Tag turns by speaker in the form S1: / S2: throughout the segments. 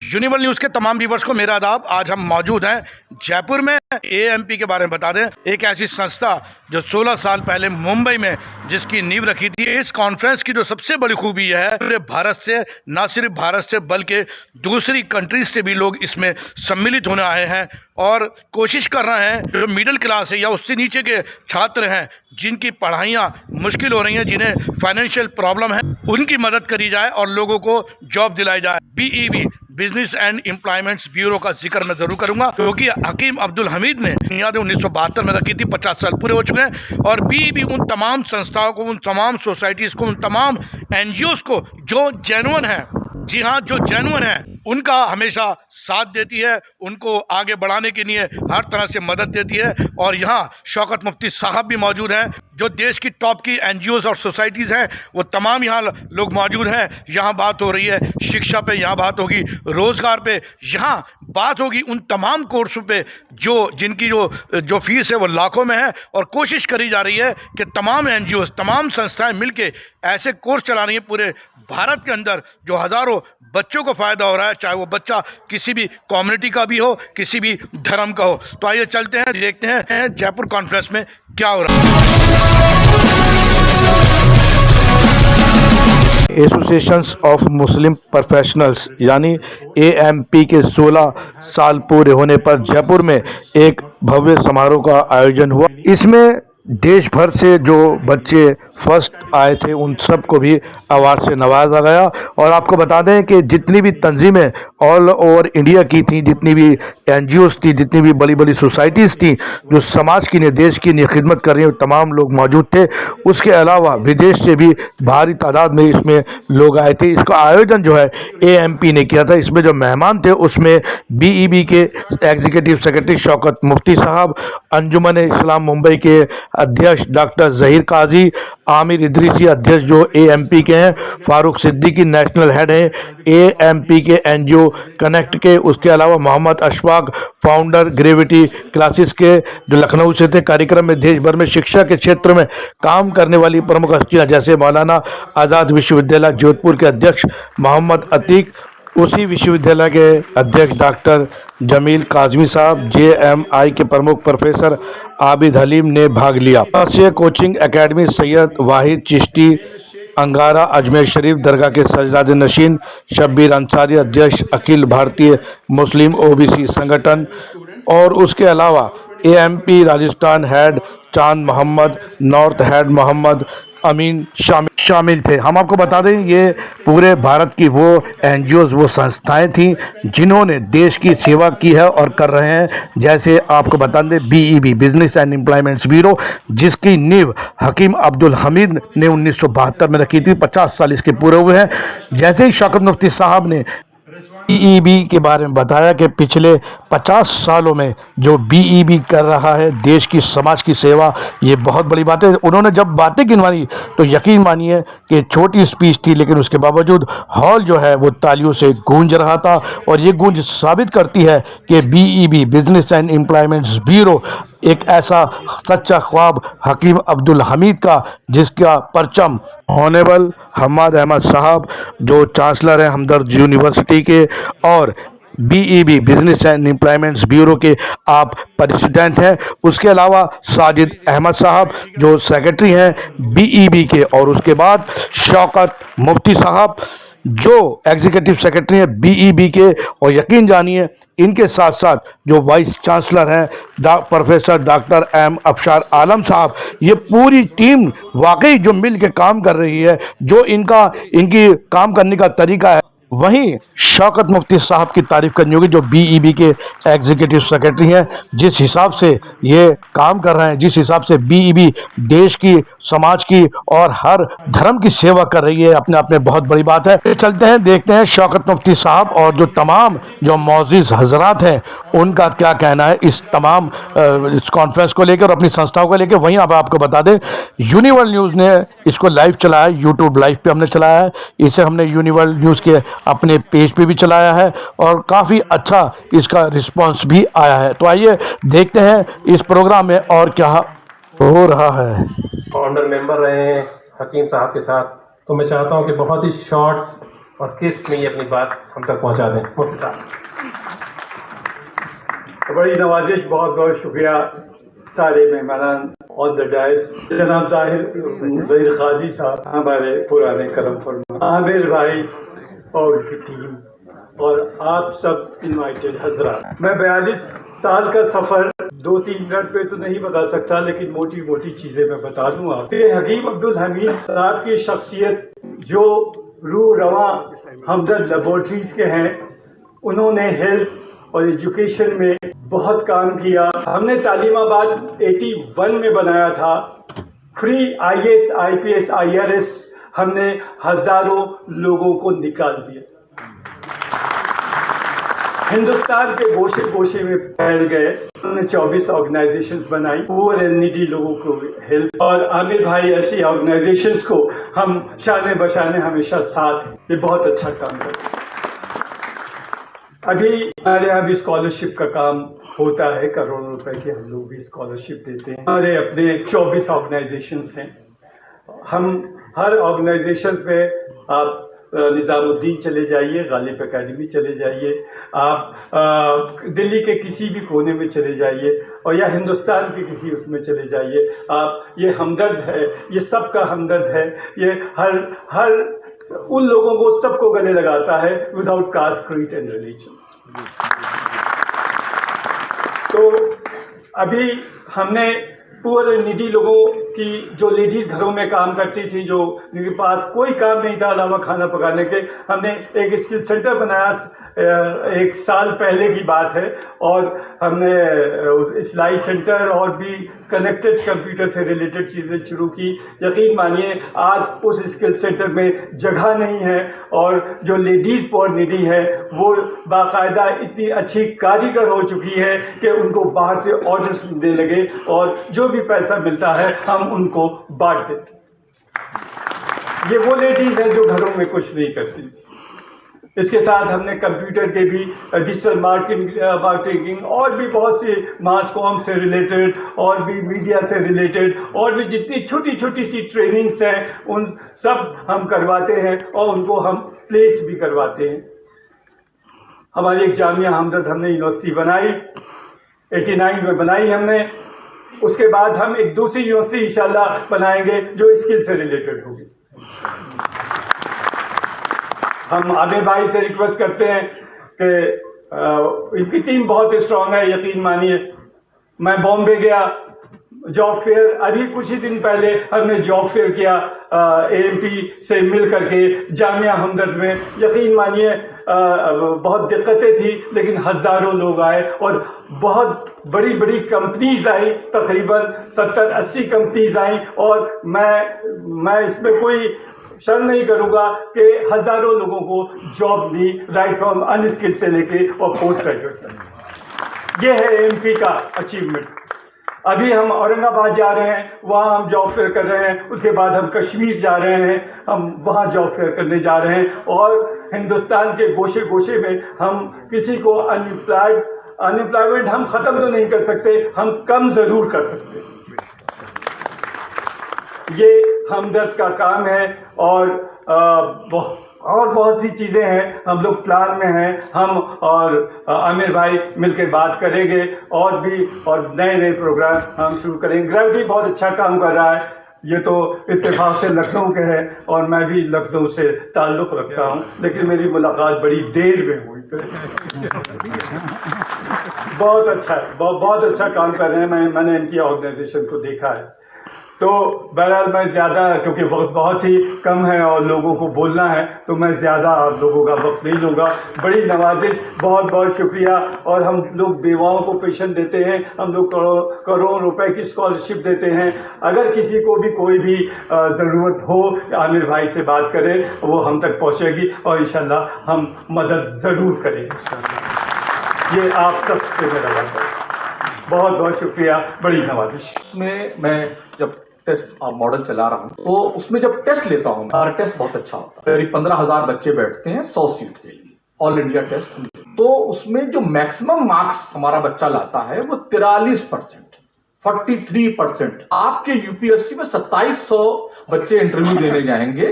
S1: Universal news के तमाम viewers को मेरा आदाब। आज हम मौजूद हैं जयपुर में। एएमपी के बारे में बता दें, एक ऐसी संस्था जो 16 साल पहले मुंबई में जिसकी नींव रखी थी। इस कॉन्फ्रेंस की जो सबसे बड़ी खूबी यह है, पूरे भारत से, ना सिर्फ भारत से बल्कि दूसरी कंट्रीज से भी लोग इसमें सम्मिलित होने आए हैं और कोशिश कर रहे हैं जो मिडिल क्लास है या उससे नीचे के छात्र हैं, जिनकी पढ़ाइयाँ मुश्किल हो रही हैं, जिन्हें फाइनेंशियल प्रॉब्लम है, उनकी मदद करी जाए और लोगों को जॉब दिलाई जाए। बीईबी बिजनेस एंड एम्प्लॉयमेंट्स ब्यूरो का जिक्र मैं जरूर करूंगा, क्योंकि हकीम अब्दुल हमीद ने बुनियाद 1972 में रखी थी। 50 साल पूरे हो चुके हैं और बीईबी उन तमाम संस्थाओं को, उन तमाम सोसाइटीज़ को, उन तमाम एनजीओज़ को जो जेन्युइन है, जी हाँ, जो जेन्युइन है, उनका हमेशा साथ देती है, उनको आगे बढ़ाने के लिए हर तरह से मदद देती है। और यहाँ शौकत मुफ्ती साहब भी मौजूद हैं, जो देश की टॉप की एनजीओज़ और सोसाइटीज़ हैं, वो तमाम यहाँ लोग मौजूद हैं। यहाँ बात हो रही है शिक्षा पे, यहाँ बात होगी रोज़गार पे, यहाँ बात होगी उन तमाम कोर्सों पे जिनकी जो फीस है वो लाखों में है। और कोशिश करी जा रही है कि तमाम एनजीओज़, तमाम संस्थाएं मिलके ऐसे कोर्स चला रही हैं पूरे भारत के अंदर, जो हज़ारों बच्चों को फ़ायदा हो रहा है, चाहे वो बच्चा किसी भी कम्युनिटी का भी हो, किसी भी धर्म का हो। तो आइए चलते हैं, देखते हैं जयपुर कॉन्फ्रेंस में क्या हो रहा है। एसोसिएशंस ऑफ मुस्लिम प्रोफेशनल्स यानी एएमपी के 16 साल पूरे होने पर जयपुर में एक भव्य समारोह का आयोजन हुआ। इसमें देश भर से जो बच्चे फर्स्ट आए थे उन सबको भी अवार्ड से नवाजा गया। और आपको बता दें कि जितनी भी तंजीमें ऑल ओवर इंडिया की थी, जितनी भी एनजीओज़ थी, जितनी भी बड़ी बड़ी सोसाइटीज़ थी जो समाज की, देश की खिदमत कर रही हैं, तमाम लोग मौजूद थे। उसके अलावा विदेश से भी भारी तादाद में इसमें लोग आए थे। इसका आयोजन जो है एएमपी ने किया था। इसमें जो मेहमान थे उसमें बीईबी के एग्जीक्यूटिव सेक्रेटरी शौकत मुफ्ती साहब, अंजुमन इस्लाम मुंबई के अध्यक्ष डॉक्टर जहीर काजी, आमिर इदरीसी अध्यक्ष जो एएमपी के हैं, फारूक सिद्दीकी नेशनल हेड हैं एएमपी के एनजीओ कनेक्ट के, उसके अलावा Mohammad Ashfaq founder gravity classes के जो लखनऊ से थे। कार्यक्रम में देश भर में शिक्षा के क्षेत्र में काम करने वाली प्रमुख हस्तियां जैसे मौलाना आज़ाद विश्वविद्यालय जोधपुर के अध्यक्ष मोहम्मद अतीक, उसी विश्वविद्यालय के अध्यक्ष डॉक्टर जमील काजमी साहब, जेएमआई के प्रमुख प्रोफेसर आबिद हलीम ने भाग लिया। राष्ट्रीय कोचिंग एकेडमी सैयद वाहिद चिश्ती अंगारा अजमेर शरीफ दरगाह के सजदाद नशीन शब्बीर अंसारी अध्यक्ष अखिल भारतीय मुस्लिम ओबीसी संगठन, और उसके अलावा एएमपी राजस्थान हेड चांद मोहम्मद, नॉर्थ हेड मोहम्मद अमीन शामिल थे। हम आपको बता दें ये पूरे भारत की वो एनजीओज़, वो संस्थाएं थीं जिन्होंने देश की सेवा की है और कर रहे हैं। जैसे आपको बता दें बीईबी बिजनेस एंड एम्प्लॉयमेंट्स ब्यूरो, जिसकी नींव हकीम अब्दुल हमीद ने 1972 में रखी थी। 50 साल इसके पूरे हुए हैं। जैसे ही शौकत मुफ्ती साहब ने बीईबी के बारे में बताया कि पिछले 50 सालों में जो बीईबी कर रहा है देश की, समाज की सेवा, ये बहुत बड़ी बात है। उन्होंने जब बातें गिनवाई तो यकीन मानिए कि छोटी स्पीच थी, लेकिन उसके बावजूद हॉल जो है वो तालियों से गूंज रहा था। और ये गूंज साबित करती है कि बीईबी बिजनेस एंड एम्प्लॉयमेंट्स ब्यूरो एक ऐसा सच्चा ख्वाब हकीम अब्दुल हमीद का, जिसका परचम ऑनरेबल हम्माद अहमद साहब जो चांसलर हैं हमदर्द यूनिवर्सिटी के, और बीईबी बिजनेस एंड एम्प्लॉयमेंट्स ब्यूरो के आप प्रेसिडेंट हैं, उसके अलावा साजिद अहमद साहब जो सेक्रेटरी हैं बीईबी के, और उसके बाद शौकत मुफ्ती साहब जो एग्जीक्यूटिव सेक्रेटरी हैं बीईबी के। और यकीन जानिए इनके साथ साथ जो वाइस चांसलर हैं प्रोफेसर डॉक्टर एम अफशार आलम साहब, ये पूरी टीम वाकई जो मिल के काम कर रही है, जो इनकी काम करने का तरीका है, वहीं शौकत मुफ्ती साहब की तारीफ करनी होगी जो बीईबी के एग्जीक्यूटिव सेक्रेटरी हैं। जिस हिसाब से ये काम कर रहे हैं, जिस हिसाब से बीईबी देश की, समाज की और हर धर्म की सेवा कर रही है, अपने आप में बहुत बड़ी बात है। चलते हैं, देखते हैं शौकत मुफ्ती साहब और जो तमाम जो मौजूद हजरात हैं उनका क्या कहना है इस तमाम इस कॉन्फ्रेंस को लेकर और अपनी संस्थाओं को लेकर। वहीं अब आपको बता दें यूनिवर्सल न्यूज़ ने इसको लाइव चलाया, यूट्यूब लाइव पे हमने चलाया है, इसे हमने यूनिवर्सल न्यूज़ के अपने पेज पे भी चलाया है और काफ़ी अच्छा इसका रिस्पांस भी आया है। तो आइए देखते हैं इस प्रोग्राम में और क्या हो रहा है।
S2: फाउंडर मेंबर रहे हैं हकीम साहब के साथ, तो मैं चाहता हूं कि बहुत ही शॉर्ट और किस्त में ही अपनी बात हम तक पहुंचा दें। मुफ्ती साहब।
S3: बड़ी नवाजिश, बहुत बहुत शुक्रिया सारे मेहमान ऑन द डाइस, जनाब ज़हीर काजी साहब, हमारे पुराने करम फरमा, आमिर भाई और उनकी टीम, और आप सब इनवाइटेड हजरात। मैं 42 साल का सफ़र 2-3 मिनट पे तो नहीं बता सकता, लेकिन मोटी मोटी चीज़ें मैं बता दूँ आपको। हकीम अब्दुल हमीद साहब की शख्सियत जो रूह रवां हमदर्द लेबॉर्ट्रीज़ के हैं, उन्होंने हेल्थ और एजुकेशन में बहुत काम किया। हमने तालीमाबाद 81 में बनाया था, फ्री IAS IPS IRS हमने हजारों लोगं को निकाल दिया। हिंदुस्तान के गोशे गोशे में फैल गए। हमने 24 ऑर्गेनाइजेशंस बनाई, पुअर एंड नीडी लोगों को हेल्प, और आमिर भाई ऐसी ऑर्गेनाइजेशंस को हम शाने बशाने हमेशा साथ हैं। ये बहुत अच्छा काम करते हैं। अभी हमारे यहाँ भी स्कॉलरशिप का काम होता है, करोड़ों रुपए की हम लोग भी स्कॉलरशिप देते हैं। हमारे अपने 24 ऑर्गेनाइजेशंस हैं। हम हर ऑर्गेनाइजेशन पे आप निज़ामुद्दीन चले जाइए, गालिब एकेडमी चले जाइए, आप दिल्ली के किसी भी कोने में चले जाइए, और या हिंदुस्तान के किसी उसमें चले जाइए, आप ये हमदर्द है, ये सबका हमदर्द है। ये हर उन लोगों को सबको गले लगाता है without caste, creed and religion. तो अभी हमने पुअर एंड नीडी लोगों की, जो लेडीज़ घरों में काम करती थी, जो जिनके पास कोई काम नहीं था अलावा खाना पकाने के, हमने एक स्किल सेंटर बनाया। 1 साल पहले की बात है, और हमने सिलाई सेंटर और भी कनेक्टेड कंप्यूटर से रिलेटेड चीज़ें शुरू की। यकीन मानिए आज उस स्किल सेंटर में जगह नहीं है, और जो लेडीज़ पुअर नीडी है वो बाकायदा इतनी अच्छी कारीगर हो चुकी है कि उनको बाहर से ऑर्डर्स मिलने लगे, और जो भी पैसा मिलता है हम उनको बांट देते। ये वो लेडीज़ हैं जो घरों में कुछ नहीं करती। इसके साथ हमने कंप्यूटर के भी डिजिटल मार्केटिंग और भी बहुत सी मास कॉम से रिलेटेड और भी मीडिया से रिलेटेड और भी जितनी छोटी छोटी सी ट्रेनिंग्स हैं उन सब हम करवाते हैं, और उनको हम प्लेस भी करवाते हैं। हमारी एक जामिया हमदर्द हमने यूनिवर्सिटी बनाई, 89 में बनाई हमने। उसके बाद हम एक दूसरी यूनिवर्सिटी इंशाल्लाह बनाएंगे जो स्किल से रिलेटेड होगी। हम आमिर भाई से रिक्वेस्ट करते हैं कि इनकी टीम बहुत स्ट्रांग है। यकीन मानिए, मैं बॉम्बे गया जॉब फेयर, अभी कुछ ही दिन पहले हमने जॉब फेयर किया AMP से मिल करके जामिया हमदर्द में। यकीन मानिए बहुत दिक्कतें थी, लेकिन हज़ारों लोग आए और बहुत बड़ी बड़ी कंपनीज आई, तकरीबन 70-80 कंपनीज आई, और मैं इसमें कोई शर्म नहीं करूंगा कि हजारों लोगों को job the, right from unskilled से लेके और पोस्ट ग्रेजुएट तक। ये है AMP का अचीवमेंट। अभी हम औरंगाबाद जा रहे हैं, वहाँ हम जॉब फेयर कर रहे हैं। उसके बाद हम कश्मीर जा रहे हैं, हम वहाँ जॉब फेयर करने जा रहे हैं। और हिंदुस्तान के गोशे गोशे में हम किसी को अनएम्प्लॉयमेंट हम ख़त्म तो नहीं कर सकते, हम कम ज़रूर कर सकते। ये हमदर्द का काम है, और बहुत सी चीज़ें हैं, हम लोग प्लान में हैं। हम और आमिर भाई मिलकर बात करेंगे, और नए नए प्रोग्राम हम शुरू करेंगे। ग्रेविटी बहुत अच्छा काम कर रहा है। ये तो इत्तेफाक से लखनऊ के हैं, और मैं भी लखनऊ से ताल्लुक़ रखता हूँ, लेकिन मेरी मुलाकात बड़ी देर में हुई। बहुत अच्छा है, बहुत अच्छा काम कर रहे हैं। मैंने इनकी ऑर्गेनाइजेशन को देखा है। तो बहरहाल मैं ज़्यादा, क्योंकि वक्त बहुत ही कम है और लोगों को बोलना है, तो मैं ज़्यादा आप लोगों का वक्त नहीं लूँगा। बड़ी नवाजिश, बहुत बहुत शुक्रिया। और हम लोग बेवाओं को पेंशन देते हैं, हम लोग करोड़ों रुपए की स्कॉलरशिप देते हैं। अगर किसी को भी कोई भी ज़रूरत हो, आमिर भाई से बात करें, वो हम तक पहुँचेगी, और इंशाल्लाह हम मदद ज़रूर करेंगे। ये आप सब से मेरा वादा है। बहुत बहुत शुक्रिया, बड़ी नवाजिश।
S4: उसमें मैं जब टेस्ट मॉडल चला रहा हूँ, तो उसमें जब टेस्ट लेता हूँ, हमारा टेस्ट बहुत अच्छा होता है। करीब 15,000 बच्चे बैठते हैं 100 सीट के लिए, ऑल इंडिया टेस्ट। तो उसमें जो मैक्सिमम मार्क्स हमारा बच्चा लाता है वो 43%, 43%। आपके UPSC में 2700 बच्चे इंटरव्यू देने जाएंगे,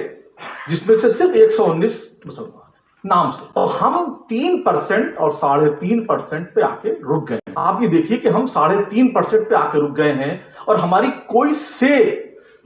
S4: जिसमें से सिर्फ 119 मुसलमान। नाम से, तो हम 3% और 3.5% पे आके रुक गए। आप ये देखिए कि हम 3.5% पे आके रुक गए हैं और हमारी कोई से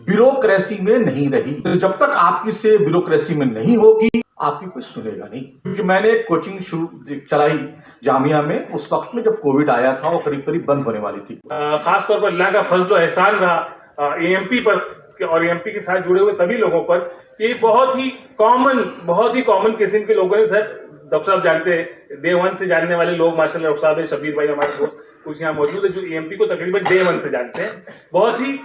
S4: ब्यूरोक्रेसी में नहीं रही। तो जब तक आपकी से ब्यूरोक्रेसी में नहीं होगी, आपकी कोई सुनेगा नहीं। क्योंकि मैंने एक कोचिंग शुरू चलाई जामिया में, उस वक्त में जब कोविड आया था, वो करीब करीब बंद होने वाली थी।
S2: खास तौर पर अल्लाह का फजल और एहसान रहा एएमपी पर और एएमपी के साथ जुड़े हुए सभी लोगों पर। ये बहुत ही कॉमन किस्म के लोगों ने, सर डॉक्टर साहब जानते हैं, डे 1 से जानने वाले लोग माशाल्लाह, डॉक्टर साहब शबीर भाई हमारे दोस्त कुछ यहाँ मौजूद है जो एएमपी को तकरीबन डे 1 से जानते हैं। बहुत ही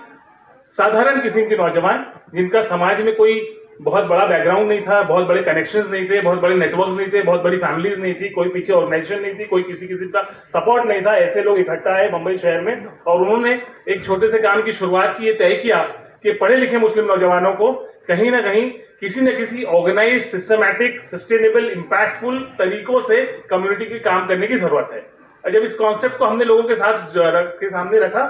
S2: साधारण किस्म के नौजवान जिनका समाज में कोई बहुत बड़ा बैकग्राउंड नहीं था, बहुत बड़े कनेक्शंस नहीं थे, बहुत बड़े नेटवर्क्स नहीं थे, बहुत बड़ी फैमिलीज नहीं थी, कोई पीछे ऑर्गेनाइजेशन नहीं थी, कोई किसी किस्म का सपोर्ट नहीं था। ऐसे लोग इकट्ठा आए मुंबई शहर में और उन्होंने एक छोटे से काम की शुरुआत की, ये तय किया कि पढ़े लिखे मुस्लिम नौजवानों को कहीं ना कहीं किसी न किसी ऑर्गेनाइज, सिस्टमैटिक, सस्टेनेबल, इम्पैक्टफुल तरीकों से कम्युनिटी के काम करने की जरूरत है। और जब इस कॉन्सेप्ट को हमने लोगों के सामने रखा,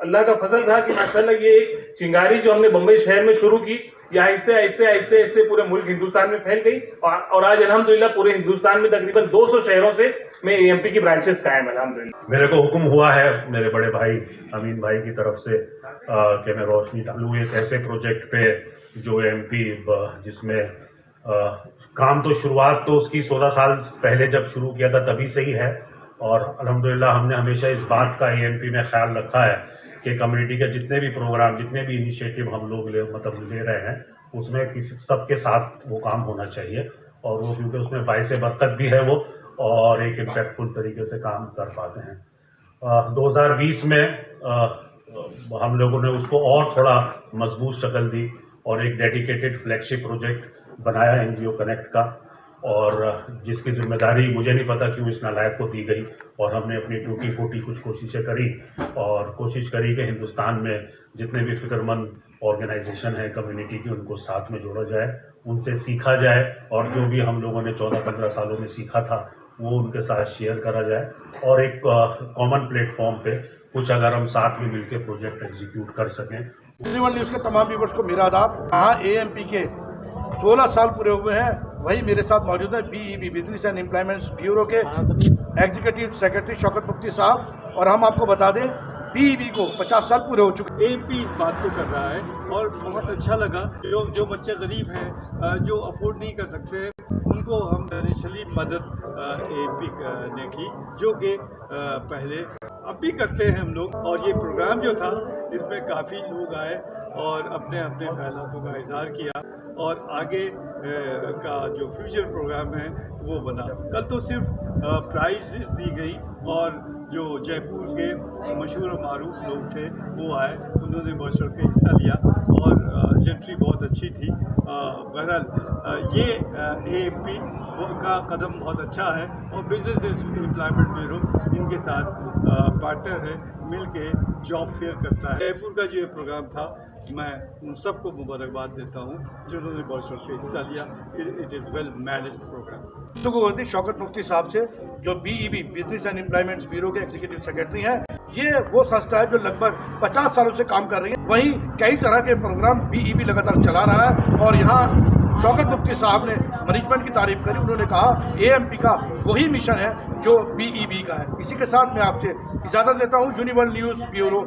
S2: अल्लाह का फजल था कि माशाल्लाह ये एक चिंगारी जो हमने बम्बई शहर में शुरू की, ये आहिस्ते आहिस्ते पूरे मुल्क हिंदुस्तान में फैल गई और आज अल्हम्दुलिल्लाह पूरे हिंदुस्तान में तकरीबन 200 शहरों से में एएमपी की ब्रांचेस कायम है अल्हम्दुलिल्लाह।
S5: मेरे को हुक्म हुआ है मेरे बड़े भाई अमीन भाई की तरफ से कि मैं रोशनी डालूं एक ऐसे प्रोजेक्ट पे जो एएमपी जिसमें काम तो शुरुआत तो उसकी 16 साल पहले जब शुरू किया था तभी से ही है। और अल्हम्दुलिल्लाह हमने हमेशा इस बात का एएमपी में ख्याल रखा है कि कम्युनिटी के जितने भी प्रोग्राम, जितने भी इनिशिएटिव हम लोग ले रहे हैं, उसमें किसी सबके साथ वो काम होना चाहिए। और वो क्योंकि उसमें बाइसे बरकत भी है वो, और एक इम्पैक्टफुल तरीके से काम कर पाते हैं। 2020 में हम लोगों ने उसको और थोड़ा मजबूत शक्ल दी और एक डेडिकेटेड फ्लैगशिप प्रोजेक्ट बनाया एनजीओ कनेक्ट का, और जिसकी जिम्मेदारी मुझे नहीं पता क्यों इस नालायक को दी गई। और हमने अपनी टूटी फूटी कुछ कोशिशें करी और कोशिश करी कि हिंदुस्तान में जितने भी फिक्रमंद ऑर्गेनाइजेशन है कम्युनिटी की, उनको साथ में जोड़ा जाए, उनसे सीखा जाए और जो भी हम लोगों ने 14-15 सालों में सीखा था वो उनके साथ शेयर करा जाए और एक कॉमन प्लेटफॉर्म पे कुछ अगर हम साथ में मिलकर प्रोजेक्ट एग्जीक्यूट कर सकें।
S1: यूनिवर्सल न्यूज़ के तमाम व्यूअर्स को मेरा आदाब। यहाँ एएमपी के 16 साल पूरे हुए हैं, वही मेरे साथ मौजूद है बीईबी बिजनेस एंड एम्प्लॉयमेंट्स ब्यूरो के एग्जीक्यूटिव सेक्रेटरी शौकत मुफ्ती साहब। और हम आपको बता दें बीईबी को 50 साल पूरे हो चुके हैं।
S3: एएमपी इस बात को कर रहा है और बहुत अच्छा लगा। जो बच्चे गरीब हैं, जो अफोर्ड नहीं कर सकते, उनको हम फाइनेंशियली मदद एएमपी ने की, जो कि पहले अब भी करते हैं हम लोग। और ये प्रोग्राम जो था इसमें काफ़ी लोग आए और अपने अपने ख्यालातों का इजहार किया और आगे का जो फ्यूचर प्रोग्राम है वो बना। कल तो सिर्फ प्राइज दी गई और जो जयपुर के मशहूर और मारूफ लोग थे वो आए, उन्होंने बढ़ चढ़ के हिस्सा लिया और एंट्री बहुत अच्छी थी। बहरहाल ये एएमपी का कदम बहुत अच्छा है और बिजनेस एम्प्लॉयमेंट ब्यूरो इनके साथ पार्टनर है, मिल के जॉब फेयर करता है। जयपुर का जो ये प्रोग्राम था, मैं उन सबको मुबारकबाद देता हूँ जिन्होंने बढ़ चढ़ के हिस्सा लिया। It is well managed program.
S1: तो होती शौकत मुफ्ती साहब से, जो BEB business and employments bureau के एग्जीक्यूटिव सेक्रेटरी हैं। ये वो संस्था है जो लगभग 50 सालों से काम कर रही है। वहीं कई तरह के प्रोग्राम बीईबी लगातार चला रहा है और यहाँ शौकत मुफ्ती साहब ने मैनेजमेंट की तारीफ करी। उन्होंने कहा एएमपी का वही मिशन है जो बीईबी का है। इसी के साथ मैं आपसे इजाज़त लेता हूँ। Universal news bureau.